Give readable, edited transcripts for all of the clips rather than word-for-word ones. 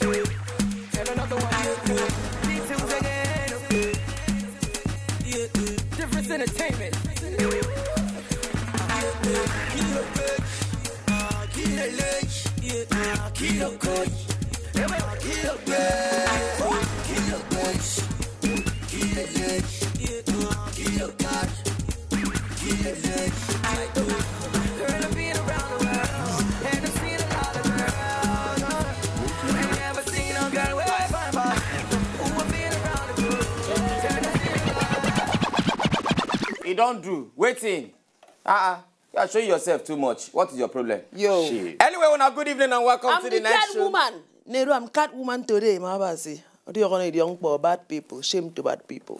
okay. Tell another one, okay. Details again, okay. Yeah, difference entertainment. You don't do. Waiting. You are showing yourself too much. What is your problem? Yo. Shit. Anyway, good evening and welcome to the night show. I'm the cat woman. Nero, I'm cat woman today, Mabasi. What do you want to young for bad people? Shame to bad people.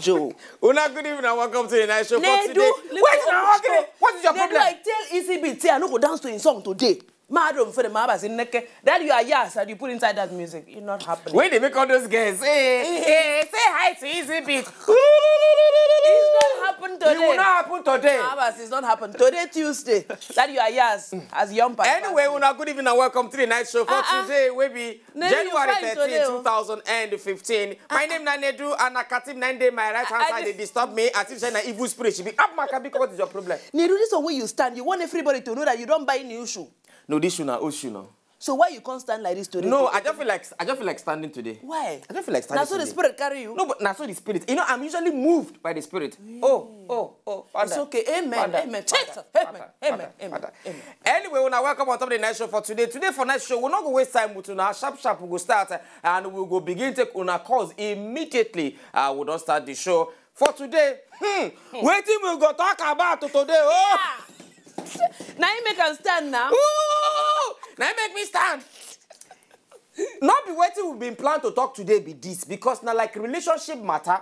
Joe. Good evening and welcome to the night show for today. Wait, what is your problem? I tell ECB, say I no go dance to his song today. Madam for the Mabasi Neke. That you are yes that you put inside that music. It's not happening. When they make all those guys, say hi to ECB. It's not happened today. It will not happen today. Mabasi, it's not happened. Today, Tuesday. That you are yes as young person. Anyway, good evening and welcome to the night show for today. Will be January 13, 2015. My name is Nanedu and I can't 9 days. My right hand side they disturb me as if saying an evil spirit should be up my because what is your problem? Nedu, this is where you stand. You want everybody to know that you don't buy new shoe. No, this shoe now, old shoe now. So why you can't stand like this today? No, I just feel like standing today. Why? I just feel like standing. Now so the spirit carry you. No, but now so the spirit. You know, I'm usually moved by the spirit. Oh, Father. It's okay. Amen. Father. Amen. Amen. Anyway, when I welcome on top of the night show for today. Today for night show, we're not going to waste time with now. Sharp, we go start and we'll go begin to take on a course immediately. We don't start the show for today. Waiting, we'll go talk about today. Oh. Now you make us stand now. Ooh, now you make me stand. Not be waiting we've been planned to talk today be this because now like relationship matter.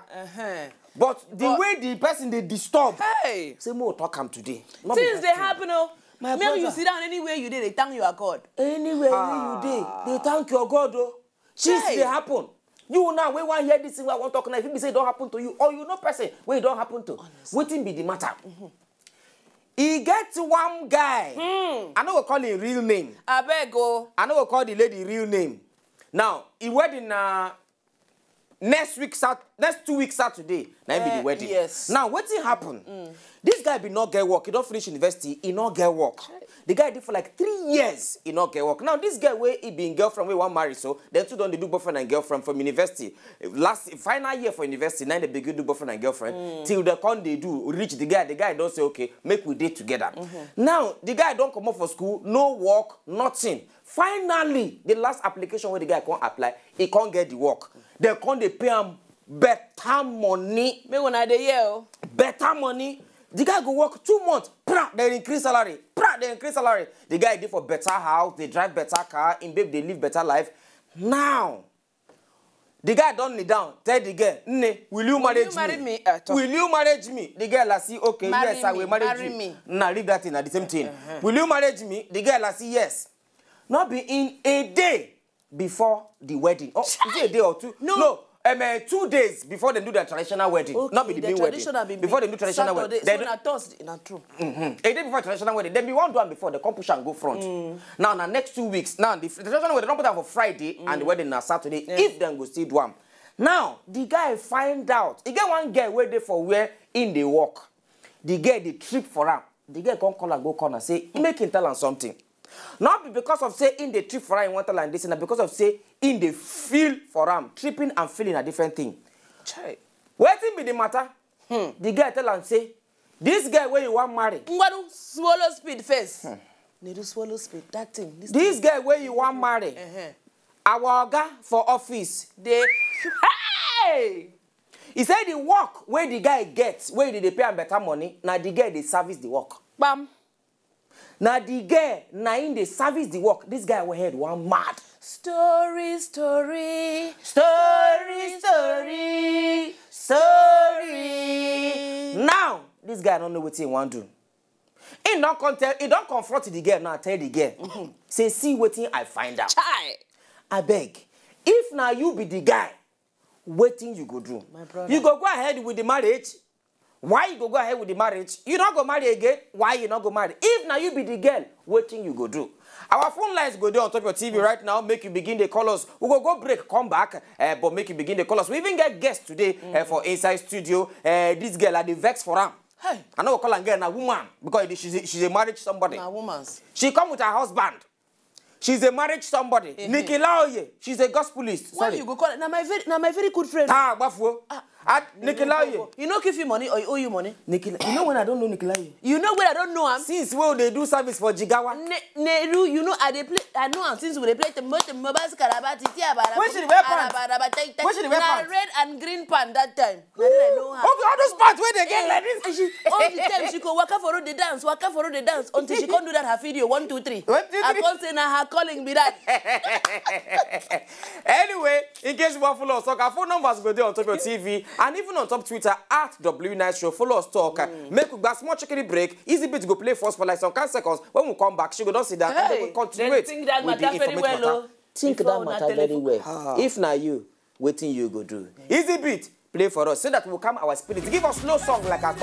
But the way the person they disturb. Hey. Say more talk am today. Since they happen, maybe you sit down anywhere you did, they thank your God. Anywhere you did, they thank your God though. Since they happen. You now we want hear this thing I want to talk now. If you say it don't happen to you, or you know person where it don't happen to. Waiting be the matter. He gets one guy. I know we call him real name. I beg go. I know we call the lady real name. Now, he wedding next 2 weeks Saturday. Now be the wedding. Yes. Now, what thing happen? This guy be not get work. He don't finish university. He not get work. The guy did for like 3 years. He not get work. Now, this guy where he been girlfriend we want marry so then two don't they do boyfriend and girlfriend from university. Final year for university. Now they begin do boyfriend and girlfriend till the con they do reach the guy. The guy don't say okay, make we date together. Now the guy don't come up for school, no work, nothing. Finally, the last application where the guy can't apply, he can't get the work. They can't they pay him better money. Me when I yell. Better money. The guy go work 2 months. They increase salary. They increase salary. The guy did for better house. They drive better car. In babe, they live better life. Now, the guy don't kneel down. Tell the girl, will you marry me? Will you marry me? The girl say, okay, yes, I will marry you. Now leave that in at the same thing. Will you marry me? The girl say, yes. Not be in a day before the wedding. Oh, is it a day or two? No. 2 days before they do their traditional wedding. Okay, not be the main wedding. Before they do traditional wedding. So na Thursday, not true. A day before traditional wedding. Then be one one before they come push and go front. Now, next 2 weeks. Now, the traditional wedding don't put that for Friday and the wedding na Saturday. If then go still do one. Now, the guy find out. He get one guy where they for where in the walk. The guy they trip for him. The guy come call and go corner say, make him tell him something. Not because of say in the trip for him want to like this, and because of say in the feel for him. Tripping and feeling a different thing. Waiting be the matter. The guy tell him say, this guy where you want marry. Ngwadu swallow speed first. Need to swallow speed. That thing. This guy where you want marry. Our guy for office. They hey. He said the work where the guy gets, where they pay him better money. Now the guy they service the work. Bam. Now the girl, now in the service the work, this guy will head one mad. Story. Now, this guy don't know what he want to do. He don't confront the girl, now tell the girl. Say, see what I find out. I beg. If now you be the guy, waiting you go do. My brother. You go ahead with the marriage. Why you go ahead with the marriage? You don't go marry again. Why you not go marry? If now you be the girl, waiting you go do. Our phone lines go there on top of your TV right now. Make you begin the call us. We go break, come back, but make you begin the call us. We even get guests today for Inside Studio. This girl at the vex for her. Hey. I know we call her girl a woman because she's a married somebody. A woman. She come with her husband. She's a married somebody. Nikki Laoye, she's a gospelist. Why you go call it? Now my very good friend. Ah, Bafuo. Nikki Laoye. You know give you money or you owe you money? Nikki, you know when I don't know Nikki Laoye? You know when I don't know him? Since when they do service for Jigawa? Neru, you know I know him since we play the mobile scarabati. Where should the wear pants? Where should the wear pants? Red and green pants that time. I didn't know her. Okay, all those pants where they get like this. All the time she go waka for the dance until she can't do that her video 1 2 3. 1 2 3. I can't say now her calling me that. Anyway, in case you want to follow us, our phone numbers go there on top of your TV and even on top Twitter at W9 Show. Follow us talk. Make we got small chicken break. Easy bit to go play first for like some seconds. When we come back, she go don't see that and then we continue think that with the matter very information well. matter. Think that matter very well. If not you, waiting you go do. Easy bit, play for us so that will come our spirit. Give us slow song like our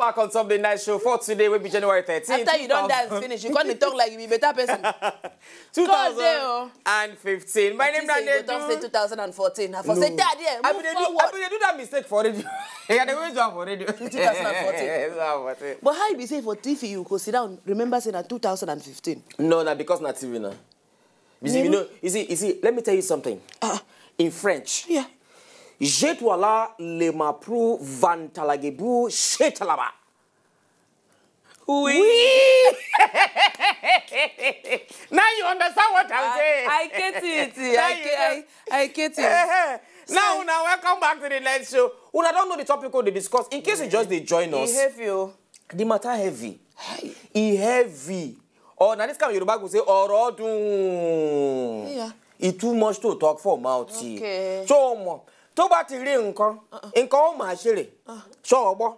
back on Sunday Night Show for today, will be January 13th. After you don't dance finish, you can't talk like you be better person. 2015. My name is Daniel. Don't say 2014. I for say that yeah. I do that mistake for radio. Yeah, they always do for radio. 2014. But how you be say for TV you go sit down? Remember saying that 2015. No, not because not TV now. You see. Let me tell you something. In French. Yeah. Je toi là le maprou vantalagebu shetalaba. Oui. Now you understand what I'm saying. I get it. I get it. Now, welcome back to the next show. When I don't know the topic we discuss, in case you just they join us. It heavy. The matter heavy. It heavy. Or now this kind of Yoruba will say Orodun. Yeah. It's too much to talk for mouth. Okay. So tó bá ti rí nǹkan ó máa ṣeré so ogbo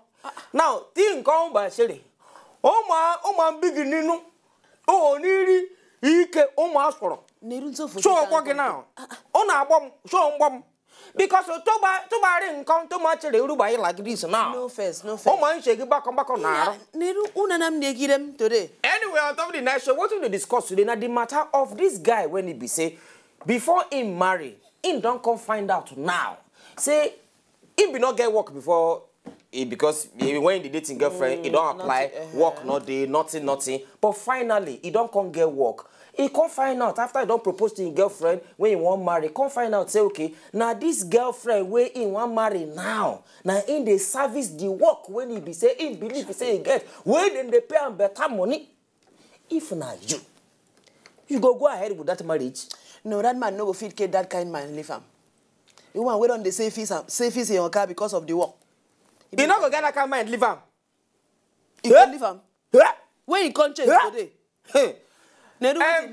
now tí nǹkan ó bá ṣeré ó máa big nínú ó ní rí ike ó máa sọ̀rọ̀ so ogbo gị now ó na agbom so ngbom because tó bá rí nǹkan tó máa ṣeré ruba yi like this now no face ó máa ń ṣe gi bakon na aro niru unanam negirem today. Anyway, on top of the night show, what we will discuss today now the matter of this guy when he be say before him marry him don't come find out now. Say, he be not get work before, because when the dating girlfriend, he don't apply, work not day, nothing. But finally, he don't come get work. He can't find out after he don't propose to his girlfriend when he want marry. Can't find out say okay, now this girlfriend where he want marry now in the service the work when he be say he believe he say he get when then they pay him better money. If not you go ahead with that marriage. No, that man no go fit get that kind man leave him. You want wait on the safe fees in your car because of the work. You not go get that kind of mind, leave him. You can leave him. Huh? When you conscious Huh? today. Hey.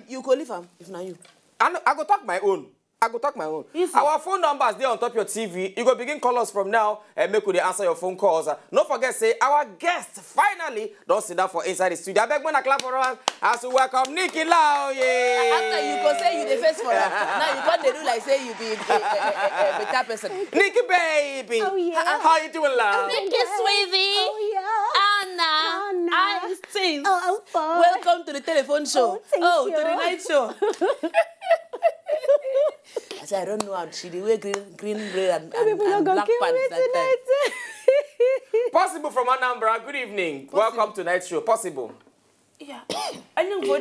You can leave him if not you. I go talk my own. I go talk my own. Easy. Our phone numbers there on top of your TV. You go begin call us from now and make we answer your phone calls. Don't forget, say our guest finally don't sit down for inside the studio. I beg when I clap for us as we welcome Nikki Lau. Yeah. After you go say you the first for her. Now you can't do like say you be a better person. Nikki baby. Oh, yeah. How you doing, love? Nikki sweetie. Oh, Anna. I sing. Oh, I'm fine. Welcome to the telephone show. Oh, thank to you. the night show. I said, I don't know how she did wear green and black pants that time. Possible from Anambra. Good evening. Welcome to Night Show. Possible. Yeah. I know for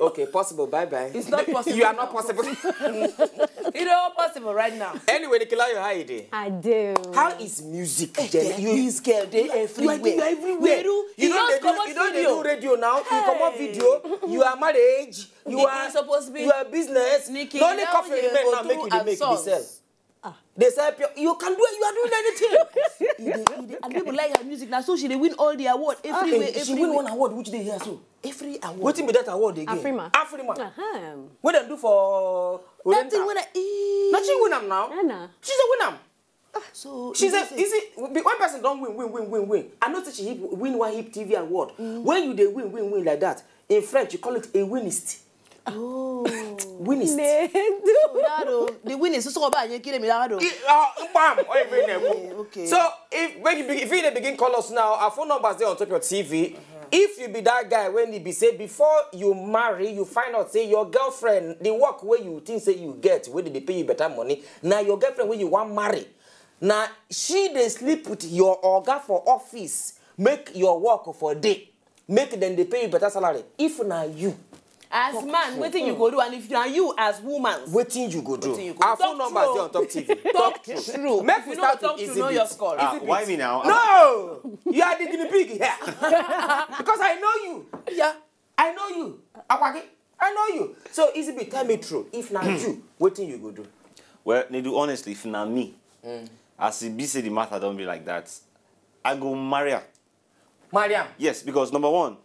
Okay, possible. Bye-bye. It's not possible. You are not possible. It's all possible right now. Anyway, Nicola, how are you doing? I do. How is music? This girl, they everywhere. You are everywhere. You don't do radio now. You come on video. You are marriage. You Nikki are supposed to be. You are business. Nikki, no only now coffee you remain go now. Make through you they make songs. themselves. They say you can do it. You are doing anything. And people like her music now, so she they win all the award everywhere. She win one award which they hear so. Every award. What be that award again? Afrima. Afrima. What they do for? That thing when I Not she win them now. Anna. She's a winner. So She's a is it one person don't win. I noticed she win one hip TV award. When you they win like that, in French you call it a winist. oh. Winist. The win is so bad. You kill me, Lado. Okay. So if you begin call us now, our phone numbers there on top of your TV. If you be that guy when he be say before you marry, you find out say your girlfriend the work where you think say you get where they pay you better money. Now your girlfriend when you want marry. Now she they sleep with your organ for office, make your work for a day, make them they pay you better salary. If now you. As man, waiting you go do, and if now you as woman, Waiting you go do. You go Our phone numbers there on top TV. talk true. Make we you start talk with to easy know beats. your score. Why me now? No! You are the guinea pig here. Because I know you. Yeah. I know you. Akwagi, I know you. So easy be tell me true. If not you, what thing you go do? Well, Nedu, honestly, if not me, as it be say the matter don't be like that, I go marry her. Mariam. Yes, because number one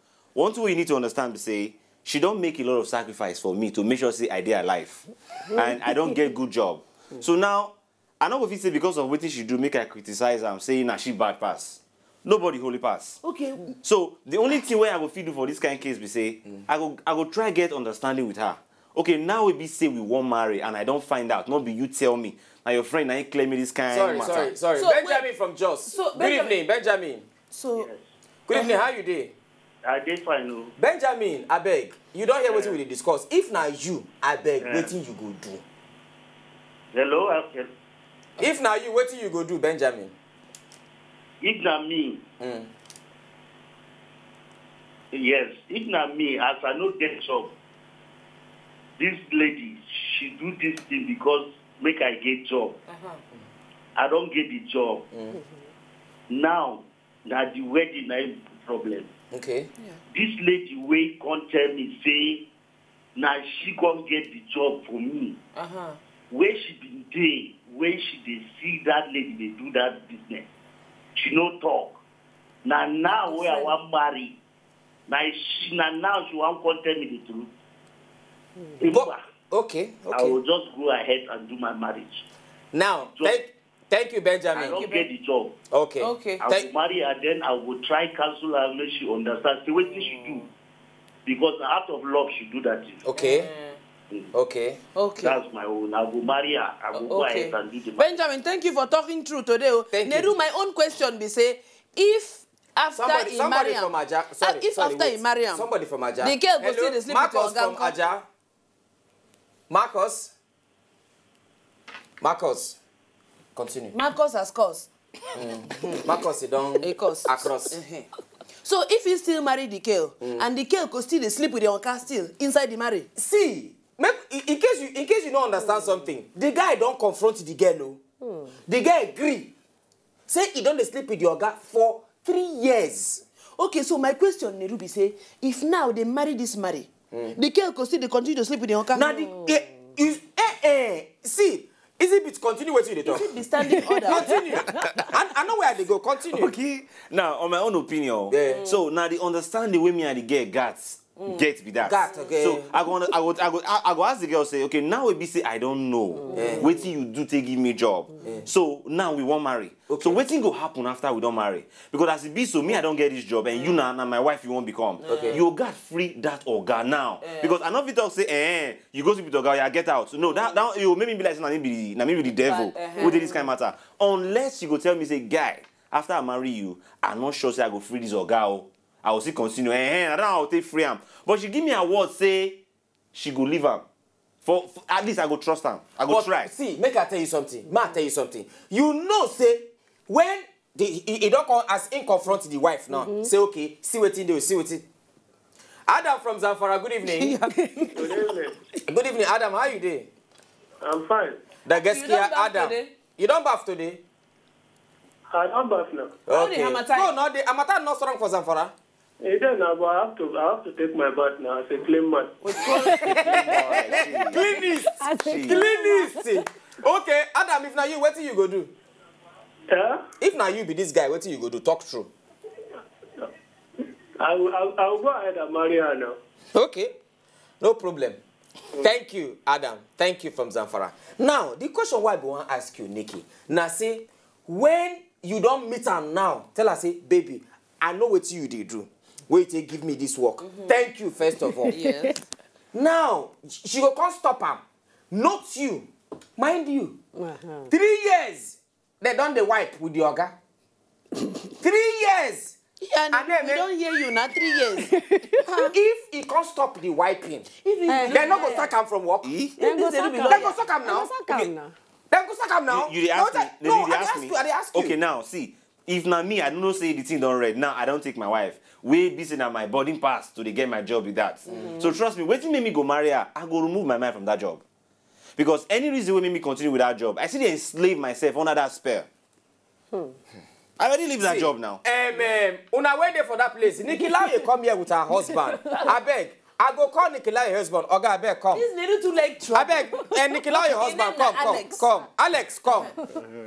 thing you need to understand is say she don't make a lot of sacrifice for me to make sure say I dey alive, and I don't get good job. So now I know if you say because of what she do, make I criticize her, saying that she bad pass. Nobody holy pass. Okay. So the only thing where I go feel do for this kind of case be say I go try get understanding with her. Okay, now we be say we won't marry and I don't find out. Not be you tell me. Now your friend now you claim me this kind of matter. Sorry. So Benjamin from Jos. Good evening, Benjamin. So Good evening, how you dey? I did fine. No. Benjamin, I beg. You don't hear what we dey discuss. If now you, I beg, waiting you go do. Hello. If now you, waiting you go do, Benjamin. If not me. Yes. If not me, as I know get job. This lady, she do this thing because make I get job. I don't get the job. Now the wedding is the problem. Okay. This lady wey come tell me say now she come get the job for me. Where she been dey, where she dey see that lady dey do that business. She no talk. Now where I want marry. Now she want come tell me the truth. Okay. I will just go ahead and do my marriage. Now, thank you, Benjamin. I don't get the job. Okay. I will marry her, then I will try counsel her, make she understand. See what she do. Because out of love, she do that thing. Okay. That's my own. I will marry her. I will go ahead and do the marriage. Benjamin, thank you for talking true today. Thank you. you. My own question be say, if after somebody from Aja. After you marry him, somebody from Aja. the girl go see the sleep with your Marcus from Aja. Marcus. Continue. Marcus has cause. Marcus, you don't across. So if you still marry the girl and the girl could still sleep with your uncle still inside the marriage. See, in case you don't understand something, the guy don't confront the girl. No. The guy agree. Say he don't sleep with your guy for 3 years. Okay, so my question, Nerubi, say if now they marry this the girl could still continue to sleep with your uncle. Now see, Is it bit continue what you talk? Is it the standing order? Continue. I know where they go. Continue. Okay. Now, on my own opinion. Yeah. So now they understand the way me and the girl get be that. Gat, okay. So I go ask the girl say, okay, now we be say I don't know. Wait till you do take give me job. So now we won't marry. Okay. So waiting go happen after we don't marry. Because as it be so me I don't get this job and you now my wife you won't become. Okay. You got free that organ now. Because I know if you talk say you go to the organ, yeah, get out. So no, that you make me be like maybe the devil who did this kind of matter. Unless you go tell me say, guy, after I marry you, I'm not sure say I go free this organ. I will still continue. I don't know how to take free him. But she give me a word, say she go leave him. For at least I go trust him. I go try. See, make I tell you something. Ma tell you something. You know, say when he don't come as in confront the wife now. Say okay, see what he do, see what he. Adam from Zamfara, good evening. Good evening. Good evening, Adam. How you doing? I'm fine. The guest You here, don't bath Adam. today? You don't bath today? I don't bath now. How the Harmattan? No, no, the Harmattan not strong for Zamfara. It is now, but I have to take my bath now as a clean man. Cleanest. Cleanest. Okay, Adam, if now you, what you go do? Yeah? If now you be this guy, what you go do? Talk true. I'll go ahead and marry her now. Okay, no problem. Thank you, Adam. Thank you from Zamfara. Now, the question why I want to ask you, Nikki. Now, say, when you don't meet her now, tell her, say, baby, I know what you did do. Wait, give me this work. Thank you, first of all. Yes. Now, she will come stop him. Not you. Mind you. 3 years, they done the wipe with the Oga. 3 years. Yeah, And then we don't hear you now. 3 years. If he can't stop the wiping, they're not going to sack him from work. Then go sack They go suck him now. Okay. Then go suck him now. You dey ask me. No, They I ask ask me. you. I ask you. Okay, now see. If not me, I don't know say the thing don't read. Now I don't take my wife. We busy now my boarding pass to get my job with that. So trust me, waiting make me go marry her, I go remove my mind from that job. Because any reason will make me continue with that job, I see they enslave myself under that spell. I already leave that job now. Una went there for that place. Nikki Lai come here with her husband. I beg. I go call Nikki Lai husband. Oga, I beg, come. This little too late. I beg. And Nikki Lai husband, His name come. Alex. Alex, come.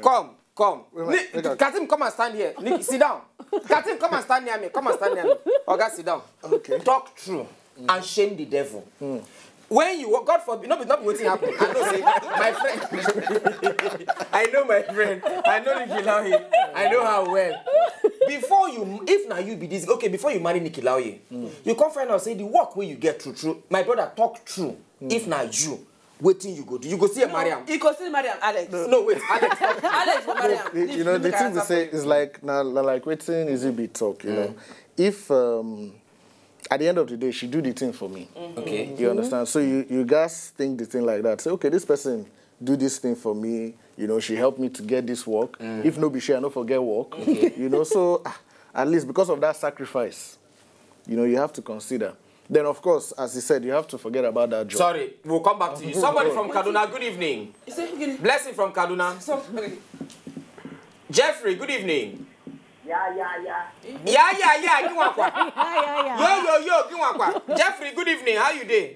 Come. Katim, come and stand here. Nikki, sit down. Katim, come and stand near me. Oga, sit down. Okay. Talk true and shame the devil. When you, God forbid, not waiting happen. I know, say, my friend. I know my friend. I know Nikki Lai. I know her well. Before you, if now you be this, okay, before you marry Nikki Lai, you come find out, say, the work where you get true. My brother, talk true. If now you, waiting you go do. You go see a Mariam. You go see Mariam, Alex. No, wait, Alex. Alex for Mariam. You know, the thing to say is like, now, like waiting is a bit talk, you know. If, at the end of the day, she do the thing for me. Okay. You understand? So you guys think the thing like that. Say, okay, this person do this thing for me. You know, she helped me to get this work. If no be she, I no forget work. You know, so at least because of that sacrifice, you know, you have to consider. Then, of course, as he said, you have to forget about that job. Sorry, we'll come back to you. Somebody from Kaduna, good evening. Blessing from Kaduna. Jeffrey, good evening. Yeah. Yeah, give one kwa. Yo, give one kwa. Jeffrey, good evening. How you doing?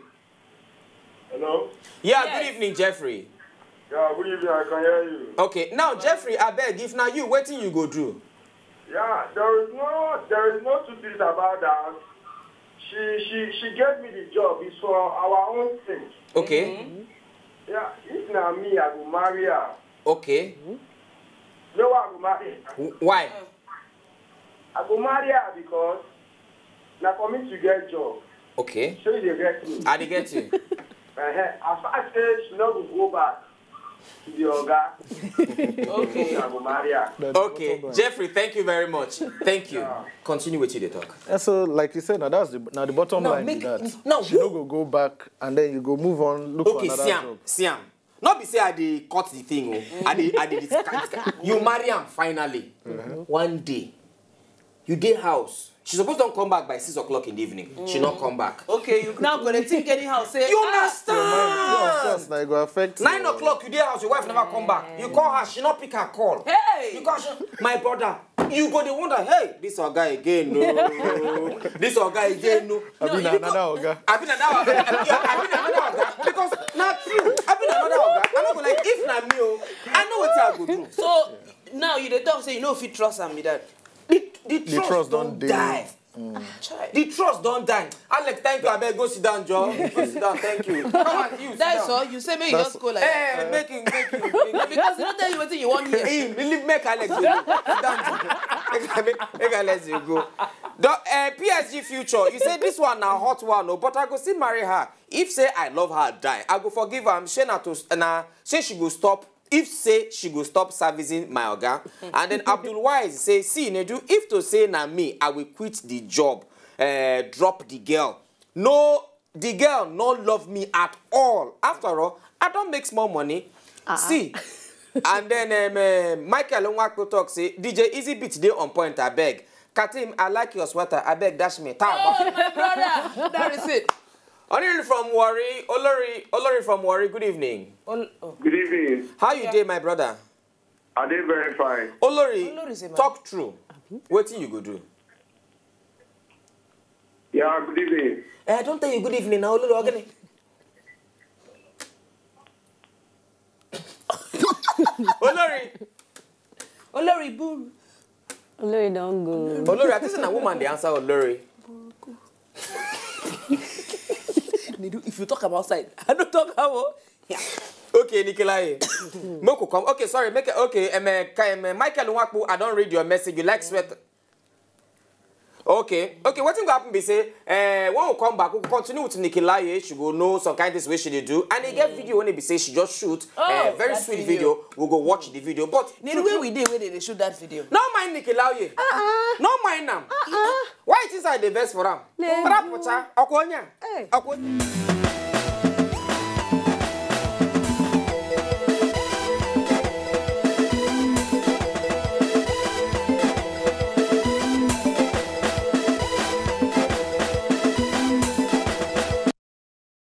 Hello? Yeah, Yes. good evening, Jeffrey. Yeah, good evening. I can hear you. Okay, now Jeffrey, I beg, if now you waiting, you go do. Yeah, there is no two things about that. She gave me the job. It's for our own sake. Okay. Yeah, if now me, I will marry her. Okay. No, I will marry her. Why? I will marry her because now for me to get job. Okay. So you get me. I dey get you. As far as she not will go back to the Oga. Okay. I will marry her. Okay, Jeffrey, thank you very much. Thank you. Continue with you the talk. And so, like you said, now that's the bottom line is that she don't go back and then you go move on, look for another job. Siam. Not be say I dey cut the thing. I dey discuss. You marry am finally. One day, you dey house. She's supposed to come back by 6 o'clock in the evening. She not come back. Okay, you now gonna think anyhow. Say You understand? Yeah, of course, now it go affect 9 o'clock, you dey house. Your wife never come back. You call her, she not pick her call. Hey! You call her, my brother. You go dey wonder, hey, this our guy again, no. This our guy again, no. I been another Oga. I been another Oga. Because not true. I been another Oga. I'm not gonna like if na me o. I know what I go do. So now you dey talk say you know if you trust am be that. The trust don't die. The trust don't die. Alex, thank you. I beg go sit down, Joe. Go sit down. Thank you. Come on, you. That's all. You say make you just go like that. Hey, make you. Because he don't tell you what you want here. Hey, believe make Alex go. Sit down. Make Alex go. The PSG future. You say this one now hot one, no, but I go still marry her. If say I love her, die. I go forgive her. I'm saying to say she go stop. If say she go stop servicing my oga, and then Abdul Wise say, see Nedu, if to say na me, I will quit the job, drop the girl. No, the girl no love me at all. After all, I don't make small money. See, and then Michael Onwakpo talk say, DJ Easy Beat today on point. I beg, Katim, I like your sweater. I beg, dash me. Oh my brother, that is it. Only from Wari, Olori from Wari. Good evening. Good evening. How you dey, my brother? I did very fine. Olori, talk true. What you go do? Yeah, good evening. I don't tell you good evening now, Olori. Olori boo. Olori don't go. Olori, I think it's a woman the answer Olori. If you talk about outside, I don't talk about. Yeah. Okay, Nikolai. Moko come. Okay, sorry. Make it okay. Michael Nwakpu, I don't read your message. You like sweat. Okay. Okay, what thing go happen be say, when we come back, we continue with Nikolai. She go know some kind of this way she do. And he get video when he be say she just shoot very sweet video. We'll go watch the video. But the way we did, where they shoot that video. No mind Nikolai. No mind them. Why it inside the best for them? Hey.